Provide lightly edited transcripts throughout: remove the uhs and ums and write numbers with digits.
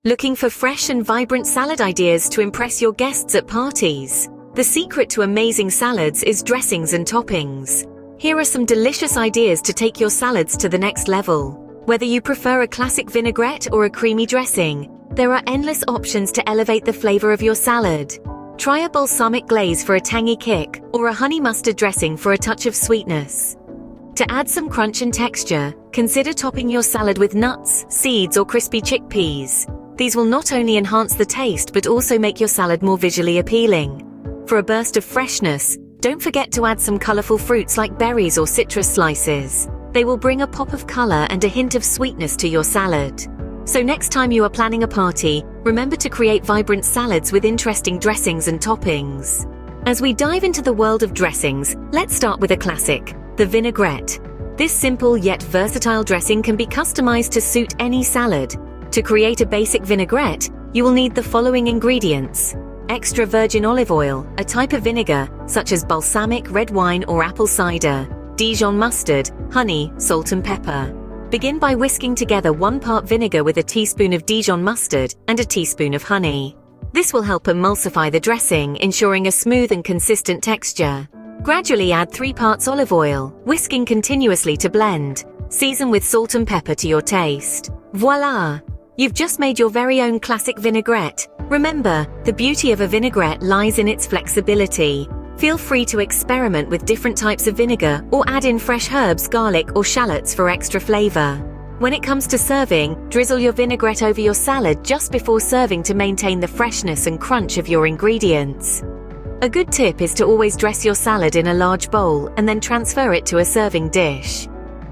Looking for fresh and vibrant salad ideas to impress your guests at parties? The secret to amazing salads is dressings and toppings. Here are some delicious ideas to take your salads to the next level. Whether you prefer a classic vinaigrette or a creamy dressing, there are endless options to elevate the flavor of your salad. Try a balsamic glaze for a tangy kick, or a honey mustard dressing for a touch of sweetness. To add some crunch and texture, consider topping your salad with nuts, seeds, or crispy chickpeas. These will not only enhance the taste but also make your salad more visually appealing. For a burst of freshness, don't forget to add some colorful fruits like berries or citrus slices. They will bring a pop of color and a hint of sweetness to your salad. So next time you are planning a party, remember to create vibrant salads with interesting dressings and toppings. As we dive into the world of dressings, let's start with a classic, the vinaigrette. This simple yet versatile dressing can be customized to suit any salad. To create a basic vinaigrette, you will need the following ingredients: extra virgin olive oil, a type of vinegar, such as balsamic, red wine, or apple cider, Dijon mustard, honey, salt and pepper. Begin by whisking together 1 part vinegar with a teaspoon of Dijon mustard and a teaspoon of honey. This will help emulsify the dressing, ensuring a smooth and consistent texture. Gradually add 3 parts olive oil, whisking continuously to blend. Season with salt and pepper to your taste. Voila! You've just made your very own classic vinaigrette. Remember, the beauty of a vinaigrette lies in its flexibility. Feel free to experiment with different types of vinegar or add in fresh herbs, garlic, or shallots for extra flavor. When it comes to serving, drizzle your vinaigrette over your salad just before serving to maintain the freshness and crunch of your ingredients. A good tip is to always dress your salad in a large bowl and then transfer it to a serving dish.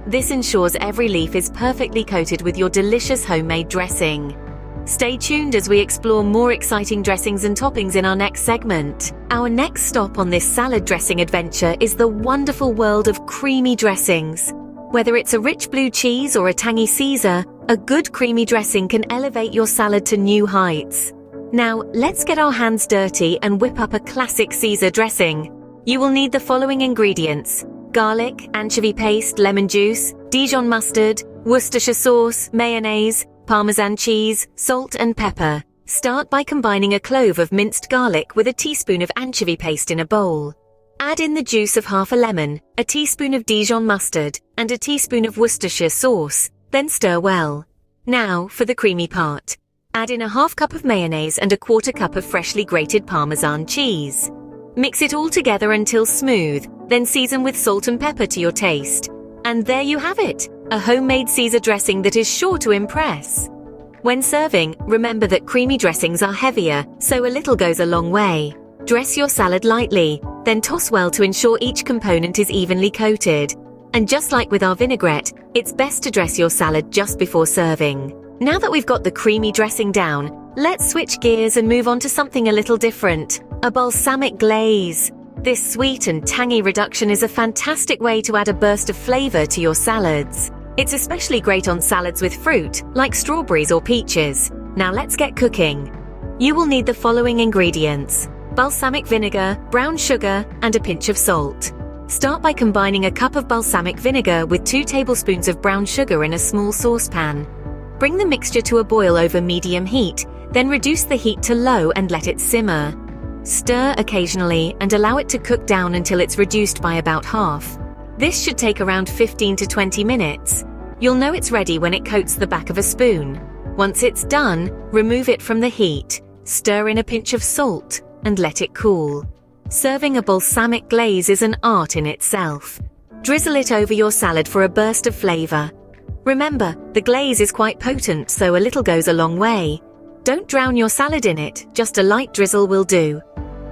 This ensures every leaf is perfectly coated with your delicious homemade dressing. Stay tuned as we explore more exciting dressings and toppings in our next segment. Our next stop on this salad dressing adventure is the wonderful world of creamy dressings. Whether it's a rich blue cheese or a tangy Caesar, a good creamy dressing can elevate your salad to new heights. Now, let's get our hands dirty and whip up a classic Caesar dressing. You will need the following ingredients: garlic, anchovy paste, lemon juice, Dijon mustard, Worcestershire sauce, mayonnaise, Parmesan cheese, salt and pepper. Start by combining a clove of minced garlic with a teaspoon of anchovy paste in a bowl. Add in the juice of half a lemon, a teaspoon of Dijon mustard, and a teaspoon of Worcestershire sauce, then stir well. Now, for the creamy part. Add in a half cup of mayonnaise and a 1/4 cup of freshly grated Parmesan cheese. Mix it all together until smooth, then season with salt and pepper to your taste. And there you have it, a homemade Caesar dressing that is sure to impress. When serving, remember that creamy dressings are heavier, so a little goes a long way. Dress your salad lightly, then toss well to ensure each component is evenly coated. And just like with our vinaigrette, it's best to dress your salad just before serving. Now that we've got the creamy dressing down, let's switch gears and move on to something a little different: a balsamic glaze. This sweet and tangy reduction is a fantastic way to add a burst of flavor to your salads. It's especially great on salads with fruit, like strawberries or peaches. Now let's get cooking. You will need the following ingredients: balsamic vinegar, brown sugar, and a pinch of salt. Start by combining a cup of balsamic vinegar with 2 tablespoons of brown sugar in a small saucepan. Bring the mixture to a boil over medium heat, then reduce the heat to low and let it simmer. Stir occasionally and allow it to cook down until it's reduced by about half. This should take around 15 to 20 minutes. You'll know it's ready when it coats the back of a spoon. Once it's done, remove it from the heat, stir in a pinch of salt, and let it cool. Serving a balsamic glaze is an art in itself. Drizzle it over your salad for a burst of flavor. Remember, the glaze is quite potent, so a little goes a long way. Don't drown your salad in it, just a light drizzle will do.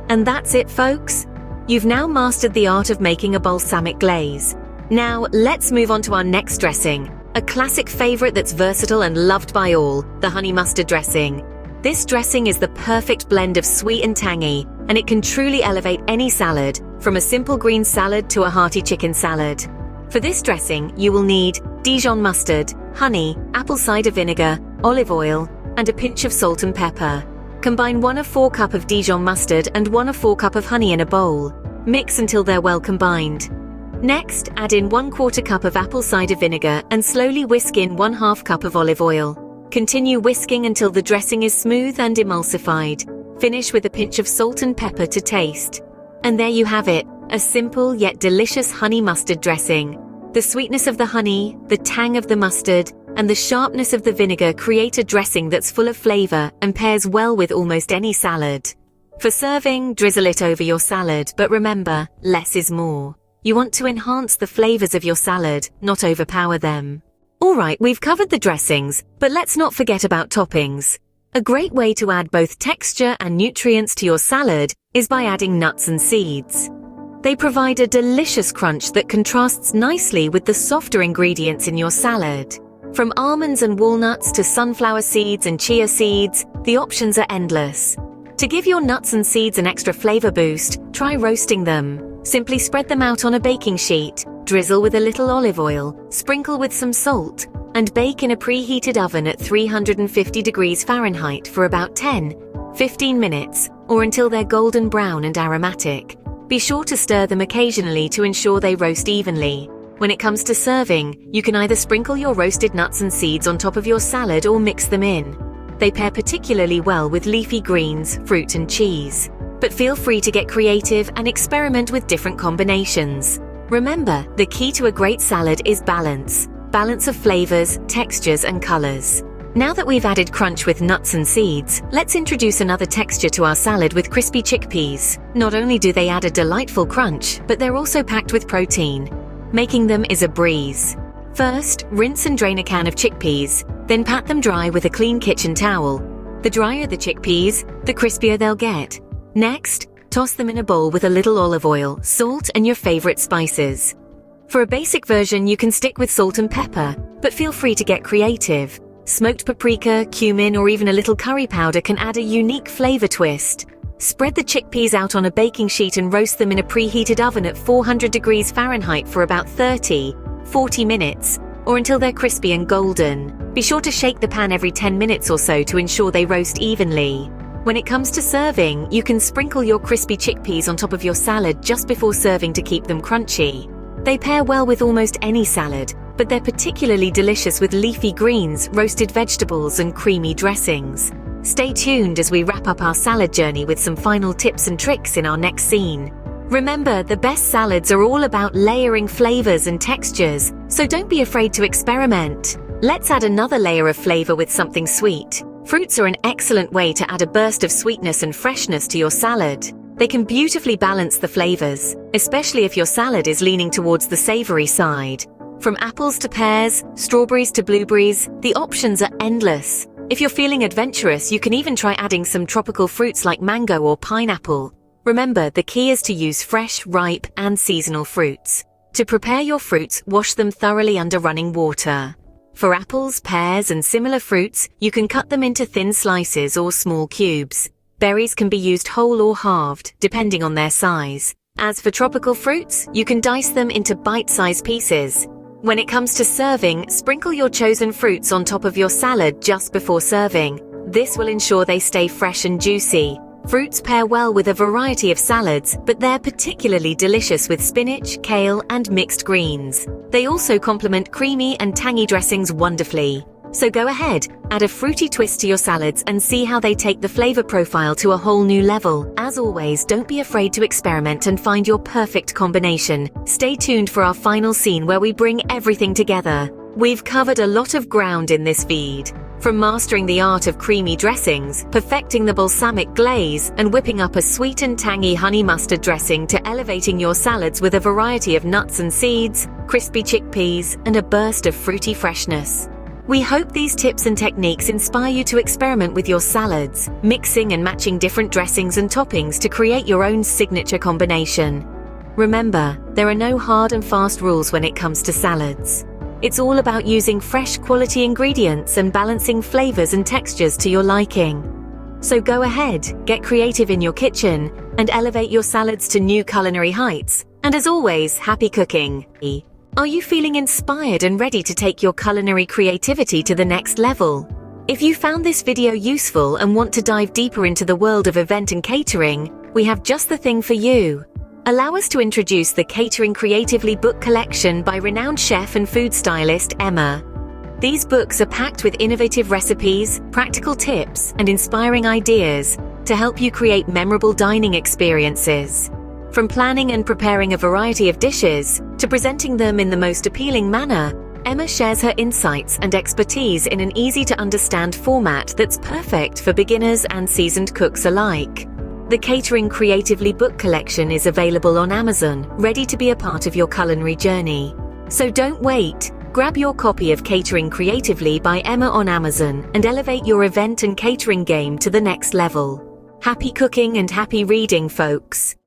And that's it, folks. You've now mastered the art of making a balsamic glaze. Now, let's move on to our next dressing, a classic favorite that's versatile and loved by all, the honey mustard dressing. This dressing is the perfect blend of sweet and tangy, and it can truly elevate any salad, from a simple green salad to a hearty chicken salad. For this dressing, you will need Dijon mustard, honey, apple cider vinegar, olive oil, and a pinch of salt and pepper. Combine 1/4 cup of Dijon mustard and 1/4 cup of honey in a bowl. Mix until they're well combined. Next, add in 1/4 cup of apple cider vinegar and slowly whisk in 1/2 cup of olive oil. Continue whisking until the dressing is smooth and emulsified. Finish with a pinch of salt and pepper to taste. And there you have it, a simple yet delicious honey mustard dressing. The sweetness of the honey, the tang of the mustard, and the sharpness of the vinegar create a dressing that's full of flavor and pairs well with almost any salad. For serving, drizzle it over your salad, but remember, less is more. You want to enhance the flavors of your salad, not overpower them. Alright, we've covered the dressings, but let's not forget about toppings. A great way to add both texture and nutrients to your salad is by adding nuts and seeds. They provide a delicious crunch that contrasts nicely with the softer ingredients in your salad. From almonds and walnuts to sunflower seeds and chia seeds, the options are endless. To give your nuts and seeds an extra flavor boost, try roasting them. Simply spread them out on a baking sheet, drizzle with a little olive oil, sprinkle with some salt, and bake in a preheated oven at 350 degrees Fahrenheit for about 10-15 minutes, or until they're golden brown and aromatic. Be sure to stir them occasionally to ensure they roast evenly. When it comes to serving, you can either sprinkle your roasted nuts and seeds on top of your salad or mix them in. They pair particularly well with leafy greens, fruit, and cheese. But feel free to get creative and experiment with different combinations. Remember, the key to a great salad is balance. Balance of flavors, textures, and colors. Now that we've added crunch with nuts and seeds, let's introduce another texture to our salad with crispy chickpeas. Not only do they add a delightful crunch, but they're also packed with protein. Making them is a breeze. First, rinse and drain a can of chickpeas, then pat them dry with a clean kitchen towel. The drier the chickpeas, the crispier they'll get. Next, toss them in a bowl with a little olive oil, salt, and your favorite spices. For a basic version, you can stick with salt and pepper, but feel free to get creative. Smoked paprika, cumin, or even a little curry powder can add a unique flavor twist. Spread the chickpeas out on a baking sheet and roast them in a preheated oven at 400 degrees Fahrenheit for about 30-40 minutes, or until they're crispy and golden. Be sure to shake the pan every 10 minutes or so to ensure they roast evenly. When it comes to serving, you can sprinkle your crispy chickpeas on top of your salad just before serving to keep them crunchy. They pair well with almost any salad, but they're particularly delicious with leafy greens, roasted vegetables, and creamy dressings. Stay tuned as we wrap up our salad journey with some final tips and tricks in our next scene. Remember, the best salads are all about layering flavors and textures, so don't be afraid to experiment. Let's add another layer of flavor with something sweet. Fruits are an excellent way to add a burst of sweetness and freshness to your salad. They can beautifully balance the flavors, especially if your salad is leaning towards the savory side. From apples to pears, strawberries to blueberries, the options are endless. If you're feeling adventurous, you can even try adding some tropical fruits like mango or pineapple. Remember, the key is to use fresh, ripe, and seasonal fruits. To prepare your fruits, wash them thoroughly under running water. For apples, pears, and similar fruits, you can cut them into thin slices or small cubes. Berries can be used whole or halved, depending on their size. As for tropical fruits, you can dice them into bite-sized pieces. When it comes to serving, sprinkle your chosen fruits on top of your salad just before serving. This will ensure they stay fresh and juicy. Fruits pair well with a variety of salads, but they're particularly delicious with spinach, kale, and mixed greens. They also complement creamy and tangy dressings wonderfully. So go ahead, add a fruity twist to your salads and see how they take the flavor profile to a whole new level. As always, don't be afraid to experiment and find your perfect combination. Stay tuned for our final scene where we bring everything together. We've covered a lot of ground in this feed. From mastering the art of creamy dressings, perfecting the balsamic glaze, and whipping up a sweet and tangy honey mustard dressing to elevating your salads with a variety of nuts and seeds, crispy chickpeas, and a burst of fruity freshness. We hope these tips and techniques inspire you to experiment with your salads, mixing and matching different dressings and toppings to create your own signature combination. Remember, there are no hard and fast rules when it comes to salads. It's all about using fresh quality ingredients and balancing flavors and textures to your liking. So go ahead, get creative in your kitchen, and elevate your salads to new culinary heights. And as always, happy cooking! Are you feeling inspired and ready to take your culinary creativity to the next level? If you found this video useful and want to dive deeper into the world of event and catering, we have just the thing for you. Allow us to introduce the Catering Creatively book collection by renowned chef and food stylist Emma. These books are packed with innovative recipes, practical tips, and inspiring ideas to help you create memorable dining experiences. From planning and preparing a variety of dishes to presenting them in the most appealing manner, Emma shares her insights and expertise in an easy-to-understand format that's perfect for beginners and seasoned cooks alike. The Catering Creatively book collection is available on Amazon, ready to be a part of your culinary journey. So don't wait. Grab your copy of Catering Creatively by Emma on Amazon and elevate your event and catering game to the next level. Happy cooking and happy reading, folks!